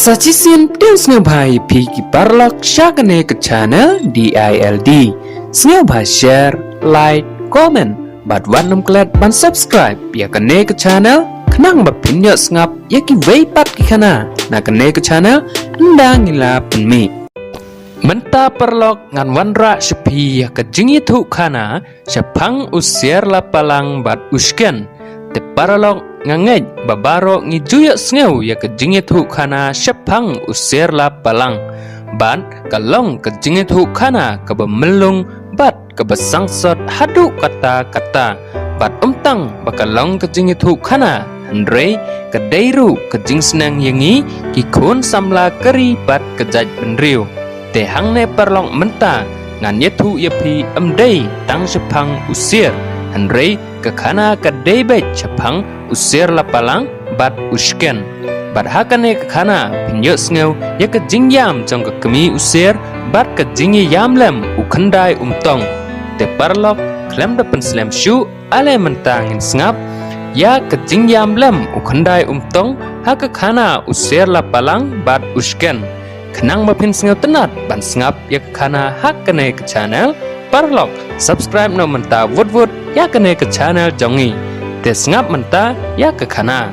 Sajisin dan snobhai Piki Parlok Shagane ke channel DILD. Snobhai share, like, comment, bat wanam klet ban subscribe ya kene ke channel kenang bapinyo ngap ya ki weipat ki kana na kene ke channel ndang ila penmi. Menta perlok ngan wanra sepi ya ke jingi tu kana sepang usier la palang bat usken te parlok ngangej babaro ngijuya sngew ya ke jingi tu kana sepang usier la palang ban kalong ke jingi tu kana ke bemelung bat ke besangsot hadu kata-kata bat umtang bakalong ke jingi tu kana Andre ke dairu ke jing senang yangi ki kun samla keri bat ke jaj benriu te hang ne perlong menta ngan yetu yepi amdei tang sepang usir Andre ke kana ke debet sepang usir lapalang bat usken bat hakane ke kana pinyo sngew ya ke jingyam jong ke kemi usir bat ke jingi yamlem ukandai umtong te perlok klem da penslem shu ale mentangin ngap ya ke jingyam lem ukandai umtong ha ke kana usir lapalang bat usken kenang mapin sngew tenat ban ngap ya ke kana hakane ke channel perlok subscribe no menta wud ya kene ke channel jongi te ngap menta ya ke kana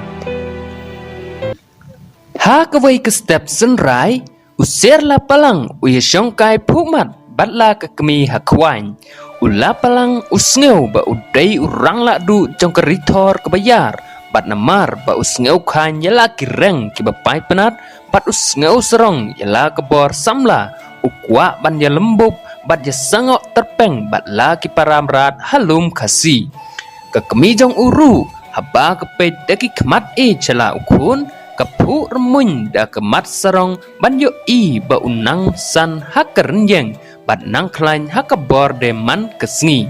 ha ke wei ke step senrai usir la palang uye shongkai phumat batla ke kemi hakwain ula palang usngeu ba udai urang la du jong ke ritor ke bayar bat namar ba usngeu khan yala kireng ki ba pai penat bat usngeu serong yala ke bor samla ukwa ban ya lembub bat ya sangok terpeng bat la ki paramrat halum khasi ke kemi jong uru haba ke pe deki kemat chala ukun kepu remuny da kemat serong ban yo ba unang san hakerenyeng bat nang klain hakabor de man kesngi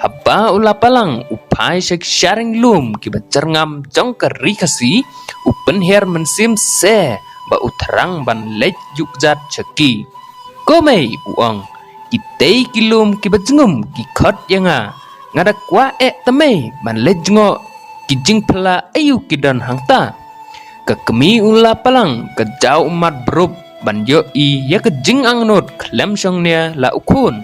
haba ula palang upai shek sharing lum ki bacerngam jong keri khasi upen her mensim se ba utarang ban lej yukjat cheki komei uang kitei kilum ki bajngum ki khot yanga ngada kwa teme ban lejngo ki jingpla ayu ki dan hangta ke kemi ula palang ke jau umat berup ban yo ya ke jing angnut klem shongnya la ukun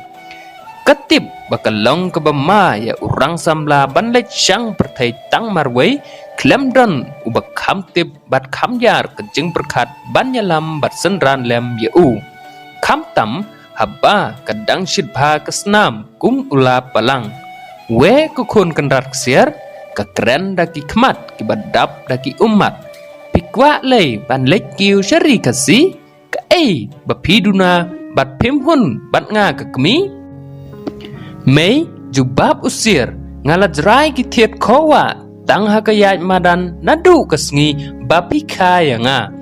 ketip bakalong ke bama ya urang samla ban lej shang perthai tang marwei klem dan ubak kham tip bat kham yar ke jing berkat ban yalam bat senran lem yu kham tam haba kadang shidbha kesnam kum ula palang we kukun kendrat ksier ke keren daki kmat ki badap daki umat pikwa lei ban lek kiu shari kasi ke bapiduna bat pimhun bat nga ke kemi mei jubab usir ngalajrai ki thiet khowa tang hakayat madan nadu kesngi bapika yanga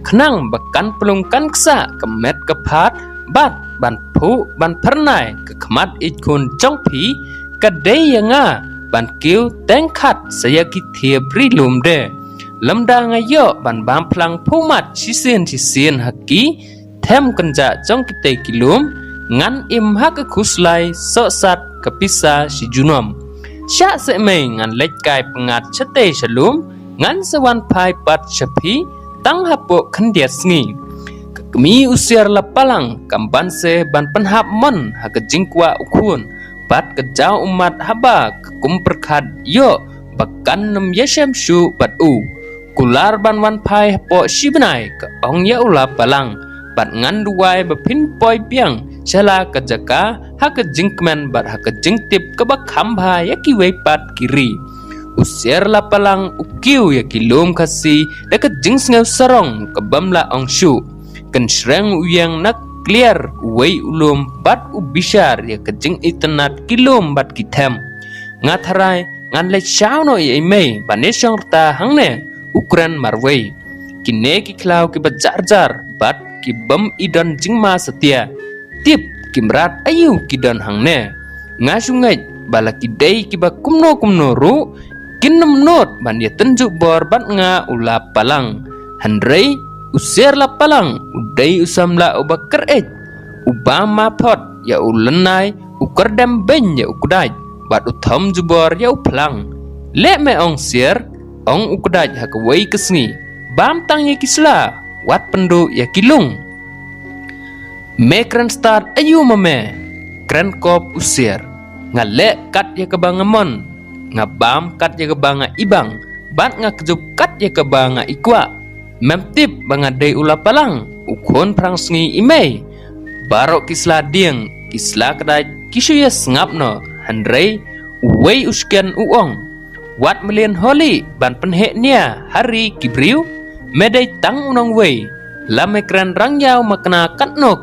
khnang bakan pelung kan ksa kemet kepat bat ban phu ban pernai ke kemat ikun jongpi kadai yanga ban kiu tengkhat saya ki thia brilum de lamda ngayo ban bam plang phumat chisien haki them kenja jong kite kilum ngan im hak khuslai so sat kapisa si junom sya se me ngan lek kai pengat chete shalum ngan sawan pai pat chapi tang hapo khandiat sngi kemi usiar la palang kamban se ban penhap mon ha ke jingkwa ukun bat ke jau umat haba kum perkhat yo bakan nem yesem shu bat kular ban wan pai po shibnai ke ong ya ula palang bat ngan duai bapin poi piang chala ke jaka ha ke jingkmen bat ha ke jingtip ke bakham bha ya ki wei pat kiri usiar la palang ukiu ya kilum khasi de ke jingsngeu sarong ke bamla ong shu kan sreng uyang nak clear wei ulum bat ubishar ya kejing internet kilum bat kitem ngatharai ngan le chauno ye mei banesong ta hangne ukran marwei kine ki klau ki bajar bat ki bam idan jingma setia tip kimrat ayu kidan hangne ngasungai balaki dei ki ba kumno ru kinnem not ban ya tenjuk bor bat nga ula palang handrei usir la palang udai usamla ubakar ubama pot ya ulenai ukerdam ben ya ukudai bat utham jubor ya uplang le me ong sir ong ukudai hakwei kesngi bam tang ye kisla wat pendu ya kilung. Me kren start ayu mame, kren kop usir, ngalek kat ya kebangamon, ngabam kat ya kebanga ibang, bat ngakejup kat ya kebanga ikwa, memtip bangadai ula palang, ukon perang sengi imei, barok kisla dieng, kisla kedai kisuya sengap no, handrei, uwei usken uong, wat melian holi ban penhek nia hari kibriu, medai tang unang wei, lame kren rangyau makna katno,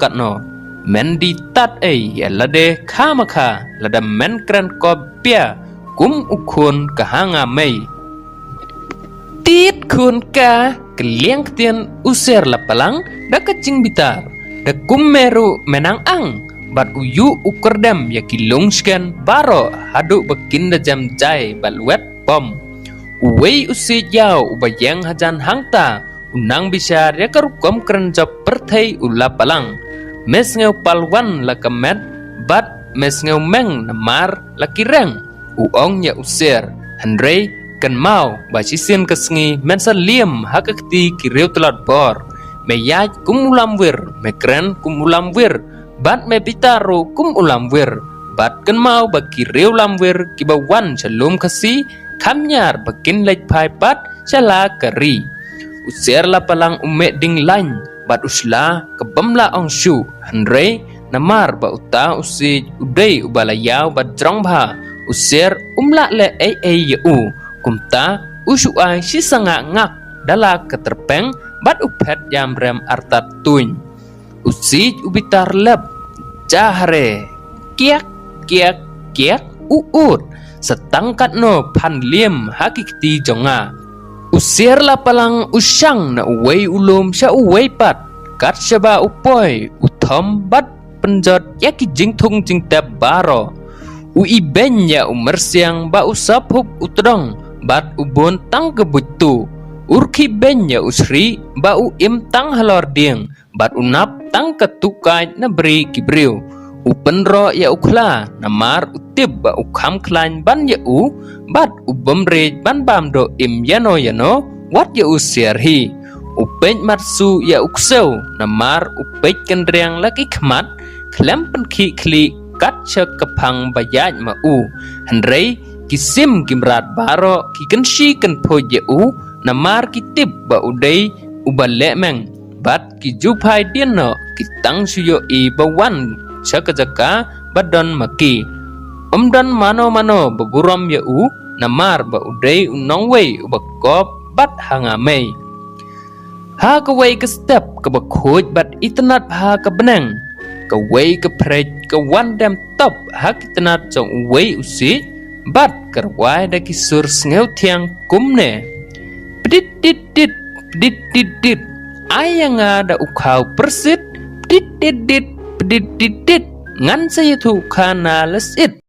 men di tat ya lade kamaka, lada men kren kopia, kum ukun kahanga mei. Tit kun ka, keliang ketian usir lapalang, da kecing bitar, da kum meru menang ang, bat uyu ukerdam ya kilung sken baro, hadu bekin da jam jai balwet pom. Uwei usi yau ubayang hajan hangta, unang bisa ya karukom kerenjap perthai ula palang. Mes ngeu palwan la kemet, bat mes ngeu meng namar la kireng. Uong ya usir, handrei kan mau basisin kesengi mensa liam hakakti kiriu telat bor. Me yaj kum ulam wir, me keren kum ulam wir, bat me pitaru kum ulam wir. Bat kan mau bakiriu ulam wir kibawan shalom kasi, kamnyar bakin lej pai bat shala keri. Usir la palang umek ding lain, bat usla kebamla ong shu, handrei namar ba uta usi udai ubalayau bat drong bha, usir umla le yu, kumta usuai si sanga ngak dala keterpeng bat upet yam rem artat tuin. Usi ubitar lep jahre kiak kiak kiak uut setangkat no pan liem hakikti jonga. Usir la palang usang na uwei ulum sya uwei pat, kat syaba upoy utom bat penjot yaki jingtung jingtep baro. Ui ben ya umersiang ba usap hub utrong, bat ubon tang kebutu. Urki ben ya usri ba uim tang halor dieng, bat unap tang ketukai na beri kibriu. Upenro ya ukla, namar utib ba ukham klain ban ya bat ubemrej ban bamdo im yano wat ya usir hi. Upej matsu ya ukseu, namar upej kendriang lagi kemat, klem penki kli kat kepang bayaj ma handrei kisim kimrat baro kikenshi kenpo ya namar kitib ba udai ubale meng, bat kijupai dieno kitang suyo i bawan Jaka badan maki dan mano beburam ya namar ba udai unong wei ubakop bat hangamei. Ha kawai ke step ke bakhoj bat itnat ha ke beneng, kawai ke prej ke wandam top ha kitnat jong wei usi bat kerwai da kisur sngeu tiang kumne. Dit dit dit dit dit dit ayanga da ukhau persit dit dit dit dit dit dit ngan saya tu kana lesit